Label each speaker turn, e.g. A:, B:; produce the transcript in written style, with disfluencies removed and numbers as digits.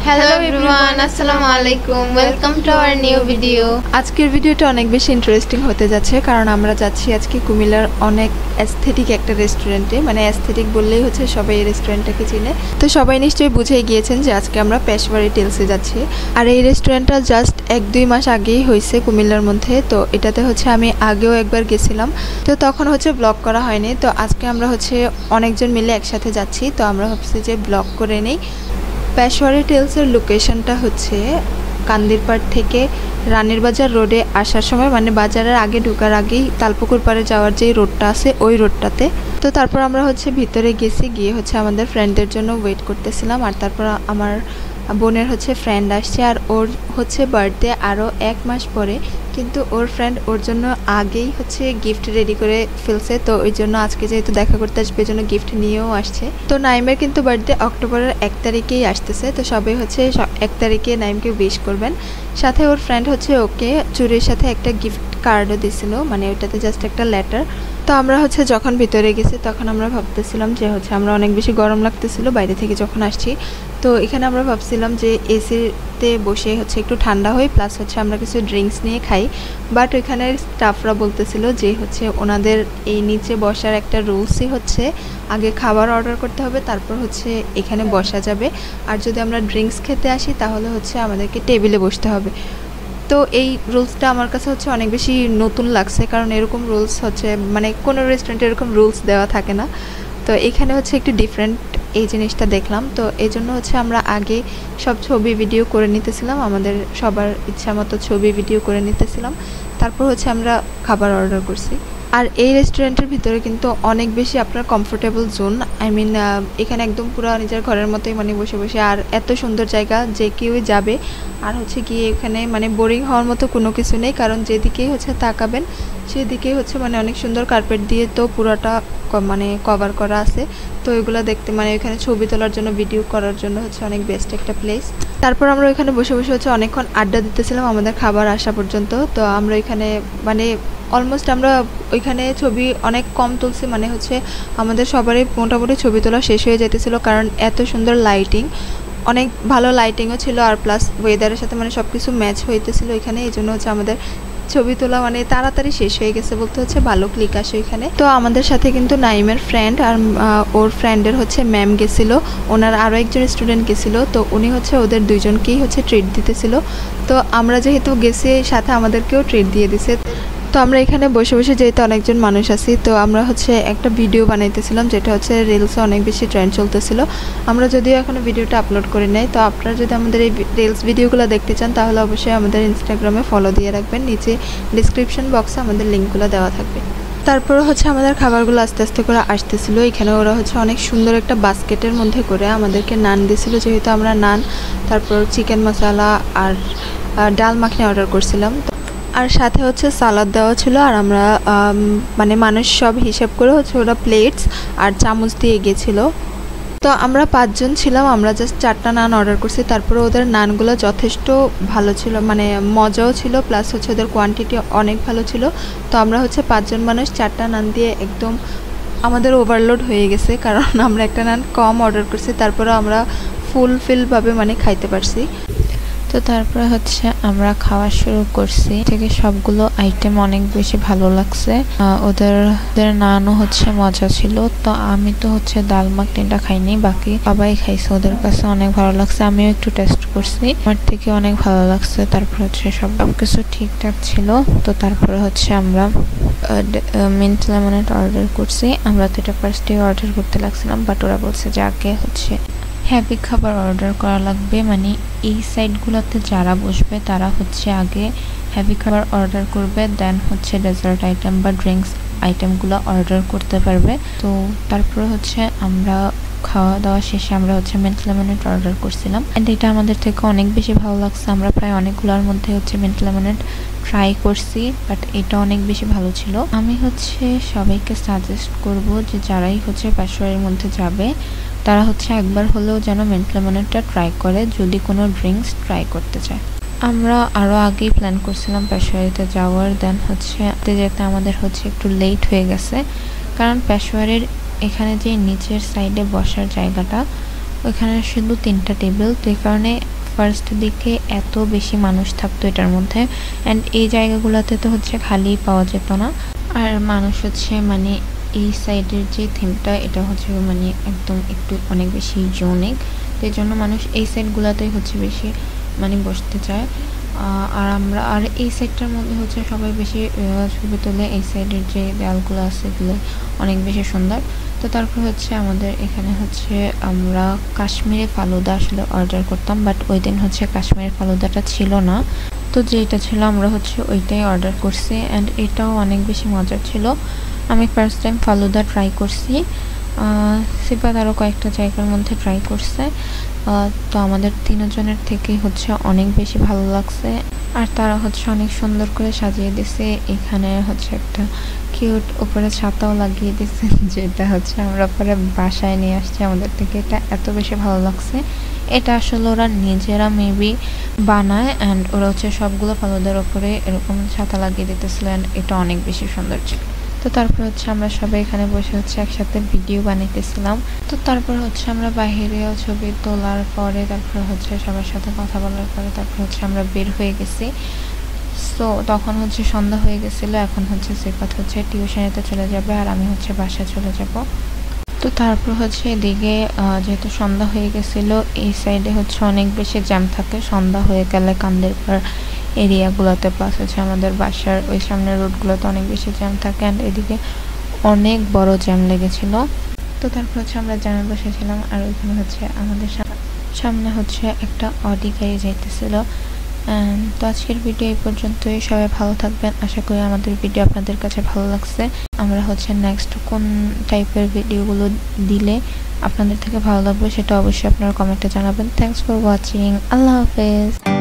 A: Hello everyone, Assalamu alaikum. Welcome to our new video.
B: আজকের ভিডিওটা অনেক বেশি ইন্টারেস্টিং হতে যাচ্ছে কারণ আমরা যাচ্ছি আজকে কুমিল্লার অনেক অ্যাস্থেটিক একটা রেস্টুরেন্টে। মানে অ্যাস্থেটিক বললেই হচ্ছে সবাই এই রেস্টুরেন্টটাকে চিনে। তো সবাই নিশ্চয়ই বুঝেই গিয়েছেন যে আজকে আমরা পেশওয়ারি টেলসে যাচ্ছি। আর এই রেস্টুরেন্টটা জাস্ট 1-2 মাস আগেই হয়েছে কুমিল্লার মধ্যে। তো এটাতে হচ্ছে আমি আগেও একবার গেছিলাম, তো তখন হচ্ছে ব্লগ করা হয়নি। তো আজকে আমরা হচ্ছে অনেকজন মিলে একসাথে যাচ্ছি, তো আমরা ভাবছি যে ব্লগ করে নেই। পেশওয়ারি টেলসের লোকেশনটা হচ্ছে কান্দিরপাড় থেকে রানীর বাজার রোডে আসার সময়, মানে বাজারের আগে ঢোকার আগেই তালপুকুর পাড়ে যাওয়ার যেই রোডটা আছে ওই রোডটাতে। তো তারপর আমরা হচ্ছে ভিতরে গেছি, গিয়ে হচ্ছে আমাদের ফ্রেন্ডদের জন্য ওয়েট করতেছিলাম। আর তারপর আমার বোনের হচ্ছে ফ্রেন্ড আসছে, আর ওর হচ্ছে বার্থডে আরও 1 মাস পরে, কিন্তু ওর ফ্রেন্ড ওর জন্য আগেই হচ্ছে গিফট রেডি করে ফেলছে। তো ওই জন্য আজকে যেহেতু দেখা করতে আসবে এই জন্য গিফট নিয়েও আসছে। তো নাইমের কিন্তু বার্থডে অক্টোবরের 1 তারিখেই আসতেছে। তো সবাই হচ্ছে 1 তারিখে নাইমকে উইশ করবেন। সাথে ওর ফ্রেন্ড হচ্ছে ওকে চুরির সাথে একটা গিফট কার্ডও দিছিল, মানে ওইটাতে জাস্ট একটা লেটার। তো আমরা হচ্ছে যখন ভিতরে গেছি তখন আমরা ভাবতেছিলাম যে হচ্ছে আমরা অনেক বেশি গরম লাগতেছিল বাইরে থেকে যখন আসছি। তো এখানে আমরা ভাবছিলাম যে এসিতে বসে হচ্ছে একটু ঠান্ডা হই, প্লাস হচ্ছে আমরা কিছু ড্রিঙ্কস নিয়ে খাই। বাট ওইখানের স্টাফরা বলতেছিল যে হচ্ছে ওনাদের এই নিচে বসার একটা রুলসই হচ্ছে আগে খাবার অর্ডার করতে হবে, তারপর হচ্ছে এখানে বসা যাবে। আর যদি আমরা ড্রিঙ্কস খেতে আসি তাহলে হচ্ছে আমাদেরকে টেবিলে বসতে হবে। তো এই রুলসটা আমার কাছে হচ্ছে অনেক বেশি নতুন লাগছে, কারণ এরকম রুলস হচ্ছে মানে কোনো রেস্টুরেন্টে এরকম রুলস দেওয়া থাকে না। তো এখানে হচ্ছে একটু ডিফারেন্ট এই জিনিসটা দেখলাম। তো এই জন্য হচ্ছে আমরা আগে সব ছবি ভিডিও করে নিতেছিলাম, আমাদের সবার ইচ্ছা মতো ছবি ভিডিও করে নিতেছিলাম। তারপর হচ্ছে আমরা খাবার অর্ডার করছি। আর এই রেস্টুরেন্টের ভিতরে কিন্তু অনেক বেশি আপনার কমফোর্টেবল জোন, আই মিন এখানে একদম পুরো নিজের ঘরের মতোই মানে বসে বসে, আর এত সুন্দর জায়গা যে কেউই যাবে। আর হচ্ছে গিয়ে এখানে মানে বোরিং হওয়ার মতো কোনো কিছু নেই, কারণ যেদিকেই হচ্ছে তাকাবেন সেদিকেই হচ্ছে মানে অনেক সুন্দর কার্পেট দিয়ে তো পুরোটা মানে কভার করা আছে। তো এগুলো দেখতে মানে এখানে ছবি তোলার জন্য ভিডিও করার জন্য হচ্ছে অনেক বেস্ট একটা প্লেস। তারপর আমরা ওইখানে বসে বসে হচ্ছে অনেকক্ষণ আড্ডা দিতেছিলাম আমাদের খাবার আসা পর্যন্ত। তো আমরা এখানে মানে অলমোস্ট আমরা ওইখানে ছবি অনেক কম তুলছি, মানে হচ্ছে আমাদের সবারই মোটামুটি ছবি তোলা শেষ হয়ে যেতেছিল, কারণ এত সুন্দর লাইটিং, অনেক ভালো লাইটিংও ছিল। আর প্লাস ওয়েদারের সাথে মানে সব কিছু ম্যাচ হইতেছিল এখানে, এই জন্য হচ্ছে আমাদের ছবি তোলা মানে তাড়াতাড়ি শেষ হয়ে গেছে বলতে হচ্ছে ভালো ক্লিক আসে এখানে। তো আমাদের সাথে কিন্তু নাইমের ফ্রেন্ড আর ওর ফ্রেন্ডের হচ্ছে ম্যাম গেছিলো, ওনার আরও একজন স্টুডেন্ট গেছিলো। তো উনি হচ্ছে ওদের দুইজনকেই হচ্ছে ট্রিট দিতেছিল। তো আমরা যেহেতু গেছি সাথে আমাদেরকেও ট্রিট দিয়ে দিছে। তো আমরা এখানে বসে বসে যেহেতু অনেকজন মানুষ আছি, তো আমরা হচ্ছে একটা ভিডিও বানাইতেছিলাম যেটা হচ্ছে রিলসে অনেক বেশি ট্রেন্ড চলতেছিল। আমরা যদিও এখনও ভিডিওটা আপলোড করি নাই। তো আপনারা যদি আমাদের এই রিলস ভিডিওগুলো দেখতে চান তাহলে অবশ্যই আমাদের ইনস্টাগ্রামে ফলো দিয়ে রাখবেন, নিচে ডিসক্রিপশন বক্সে আমাদের লিঙ্কগুলো দেওয়া থাকবে। তারপরে হচ্ছে আমাদের খাবারগুলো আস্তে আস্তে করে আসতেছিলো। এখানে ওরা হচ্ছে অনেক সুন্দর একটা বাস্কেটের মধ্যে করে আমাদেরকে নান দিয়েছিল, যেহেতু আমরা নান, তারপর চিকেন মশলা আর ডাল মাখনি অর্ডার করছিলাম। আর সাথে হচ্ছে সালাদ দেওয়া ছিল। আর আমরা মানে মানুষ সব হিসেব করে হচ্ছে ওরা প্লেটস আর চামচ দিয়ে গেছিলো। তো আমরা 5 জন ছিলাম, আমরা জাস্ট 4টা নান অর্ডার করছি। তারপরে ওদের নানগুলো যথেষ্ট ভালো ছিল, মানে মজাও ছিল, প্লাস হচ্ছে ওদের কোয়ান্টিটি অনেক ভালো ছিল। তো আমরা হচ্ছে 5 জন মানুষ 4টা নান দিয়ে একদম আমাদের ওভারলোড হয়ে গেছে, কারণ আমরা একটা নান কম অর্ডার করছি, তারপরে আমরা ফুলফিলভাবে মানে খাইতে পারছি।
A: তো তারপরে হচ্ছে আমরা খাওয়া শুরু করছি। থেকে সবগুলো আইটেম অনেক বেশি ভালো লাগছে। ওদের নানও হচ্ছে মজা ছিল। তো আমি তো হচ্ছে ডাল মাখনিটা খাইনি, বাকি সবাই খাইছে, ওদের কাছে অনেক ভালো লাগছে। আমিও একটু টেস্ট করছি, আমার থেকে অনেক ভালো লাগছে। তারপর হচ্ছে সবকিছু ঠিকঠাক ছিল। তো তারপরে হচ্ছে আমরা মিন্ট লেমনেড অর্ডার করছি। আমরা তো এটা ফার্স্টে অর্ডার করতে লাগছিলাম, বাট ওরা বলছে যে আগে হচ্ছে হ্যাভি খাবার অর্ডার করা লাগবে, মানে এই সাইডগুলোতে যারা বসবে তারা হচ্ছে আগে হ্যাভি খাবার অর্ডার করবে, দেন হচ্ছে ডেজার্ট আইটেম বা ড্রিঙ্কস আইটেমগুলো অর্ডার করতে পারবে। তো তারপরে হচ্ছে আমরা খাওয়া দাওয়া শেষে আমরা হচ্ছে মিন্ট লেমনেড অর্ডার করছিলাম, অ্যান্ড এটা আমাদের থেকে অনেক বেশি ভালো লাগছে। আমরা প্রায় অনেকগুলোর মধ্যে হচ্ছে মিন্ট লেমনেড ট্রাই করছি, বাট এটা অনেক বেশি ভালো ছিল। আমি হচ্ছে সবাইকে সাজেস্ট করব যে যারাই হচ্ছে পেশওয়ারির মধ্যে যাবে তারা হচ্ছে একবার হলেও যেন মিন্ট লেমনেডটা ট্রাই করে যদি কোনো ড্রিঙ্কস ট্রাই করতে চায়। আমরা আরও আগেই প্ল্যান করছিলাম পেশওয়ারিতে যাওয়ার, দেন হচ্ছে যেতে আমাদের হচ্ছে একটু লেট হয়ে গেছে, কারণ পেশওয়ারির এখানে যে নিচের সাইডে বসার জায়গাটা ওইখানে শুধু 3টা টেবিল, তো এই কারণে ফার্স্ট দিকে এত বেশি মানুষ থাকতো এটার মধ্যে, অ্যান্ড এই জায়গাগুলোতে তো হচ্ছে খালি পাওয়া যেত না। আর মানুষ হচ্ছে মানে এই সাইডের যে থিমটা এটা হচ্ছে মানে একদম একটু অনেক বেশি ইউনিক, তো এই জন্য মানুষ এই সাইডগুলোতেই হচ্ছে বেশি মানে বসতে চায়। আর এই সাইডটার মধ্যে হচ্ছে সবাই বেশি ছবি তোলে। এই সাইডের যে দেয়ালগুলো আছে এগুলো অনেক বেশি সুন্দর। তো তারপর হচ্ছে আমাদের এখানে হচ্ছে আমরা কাশ্মীরি ফালুদা আসলে অর্ডার করতাম, বাট ওই দিন হচ্ছে কাশ্মীরি ফালুদাটা ছিল না, তো যেটা ছিল আমরা হচ্ছে ওইটাই অর্ডার করছি, অ্যান্ড এটাও অনেক বেশি মজার ছিল। আমি ফার্স্ট টাইম ফালুদা ট্রাই করছি, সিফাত আরও কয়েকটা জায়গার মধ্যে ট্রাই করছে। তো আমাদের তিনজনের থেকে হচ্ছে অনেক বেশি ভালো লাগছে। আর তারা হচ্ছে অনেক সুন্দর করে সাজিয়ে দিছে, এখানে হচ্ছে একটা কিউট উপরে ছাতাও লাগিয়ে দিছে, যেটা হচ্ছে আমরা পরে বাসায় নিয়ে আসছি আমাদের থেকে। এটা এত বেশি ভালো লাগছে। এটা আসলে ওরা নিজেরা মেবি বানায়, অ্যান্ড ওরা হচ্ছে সবগুলো ফালুদার ওপরে এরকম ছাতা লাগিয়ে দিতেছিল, অ্যান্ড এটা অনেক বেশি সুন্দর ছিল। তো তারপর হচ্ছে আমরা সবাই এখানে বসে হচ্ছে একসাথে ভিডিও বানাইতেছিলাম। তো তারপর হচ্ছে আমরা বাহিরেও ছবি তোলার পরে তারপর হচ্ছে সবার সাথে কথা বলার পরে তারপর হচ্ছে আমরা বের হয়ে গেছি। সো তখন হচ্ছে সন্ধ্যা হয়ে গেছিলো। এখন হচ্ছে সিফাত হচ্ছে টিউশনেতে চলে যাবে আর আমি হচ্ছে বাসায় চলে যাব। তো তারপর হচ্ছে এদিকে যেহেতু সন্ধ্যা হয়ে গেছিলো, এই সাইডে হচ্ছে অনেক বেশি জ্যাম থাকে সন্ধ্যা হয়ে গেলে কান্দের পাড় এরিয়াগুলোতে, প্লাস হচ্ছে আমাদের বাসার ওই সামনের রোডগুলোতে অনেক বেশি জ্যাম থাকে, অ্যান্ড এদিকে অনেক বড় জ্যাম লেগেছিল। তো তারপর হচ্ছে আমরা জ্যামে বসেছিলাম, আর ওইখানে হচ্ছে আমাদের সামনে হচ্ছে একটা অডি গাড়ি যাইতেছিল। তো আজকের ভিডিও এই পর্যন্তই। সবাই ভালো থাকবেন। আশা করি আমাদের ভিডিও আপনাদের কাছে ভালো লাগছে। আমরা হচ্ছে নেক্সট কোন টাইপের ভিডিওগুলো দিলে আপনাদের থেকে ভালো লাগবে সেটা অবশ্যই আপনারা কমেন্টে জানাবেন। Thanks for watching. আল্লাহ হাফেজ।